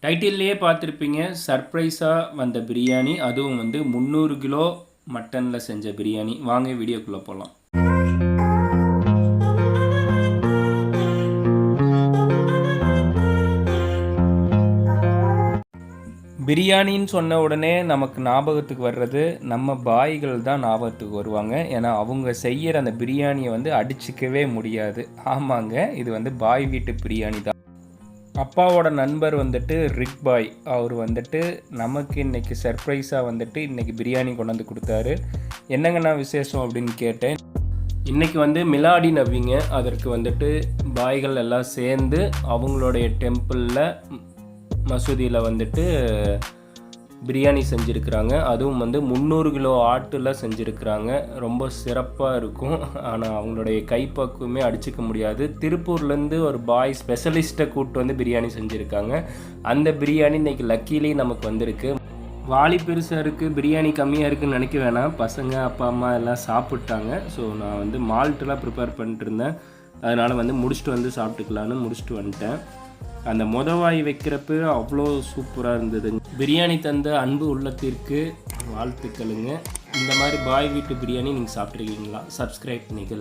டைட்டில்லையே பார்த்துருப்பீங்க, சர்ப்ரைஸாக வந்த பிரியாணி, அதுவும் வந்து 300 கிலோ மட்டனில் செஞ்ச பிரியாணி. வாங்க வீடியோக்குள்ளே போகலாம். பிரியாணின்னு சொன்ன உடனே நமக்கு ஞாபகத்துக்கு வர்றது நம்ம பாய்கள் தான் ஞாபகத்துக்கு வருவாங்க. ஏன்னா அவங்க செய்கிற அந்த பிரியாணியை வந்து அடிச்சிக்கவே முடியாது. ஆமாங்க, இது வந்து பாய் வீட்டு பிரியாணி தான். அப்பாவோட நண்பர் வந்துட்டு ரிக் பாய், அவர் வந்துட்டு நமக்கு இன்றைக்கி சர்ப்ரைஸாக வந்துட்டு இன்றைக்கி பிரியாணி கொண்டு வந்து கொடுத்தாரு. என்னங்கண்ணா விசேஷம் அப்படின்னு கேட்டேன். இன்றைக்கி வந்து மிலாடி நபிங்க, அதற்கு வந்துட்டு பாய்கள் எல்லாம் சேர்ந்து அவங்களுடைய டெம்பிளில் மசூதியில் வந்துட்டு பிரியாணி செஞ்சுருக்குறாங்க. அதுவும் வந்து 300 கிலோ ஆட்டில் செஞ்சுருக்குறாங்க. ரொம்ப சிறப்பாக இருக்கும். ஆனால் அவங்களுடைய கைப்பக்குவமே அடிச்சிக்க முடியாது. திருப்பூர்லேருந்து ஒரு பாய் ஸ்பெஷலிஸ்ட்டை கூப்பிட்டு வந்து பிரியாணி செஞ்சுருக்காங்க. அந்த பிரியாணி இன்றைக்கி லக்கீலி நமக்கு வந்திருக்கு. வாலி பெருசாக இருக்குது, பிரியாணி கம்மியாக இருக்குதுன்னு நினைக்க வேணாம். பசங்க அப்பா அம்மா எல்லாம் சாப்பிட்டாங்க. ஸோ நான் வந்து மால்ட்டெலாம் ப்ரிப்பேர் பண்ணிட்டு இருந்தேன். அதனால் வந்து முடிச்சுட்டு வந்து சாப்பிட்டுக்கலான்னு முடிச்சுட்டு வந்துட்டேன். அந்த மொதவாய் வைக்கிறப்ப அவ்வளோ சூப்பராக இருந்தது. பிரியாணி தந்த அன்பு உள்ளத்திற்கு வாழ்த்துக்களுங்க. இந்த மாதிரி பாய் வீட்டு பிரியாணி நீங்கள் சாப்பிட்ருக்கீங்களா? சப்ஸ்கிரைப் பண்ணிக்கலுங்க.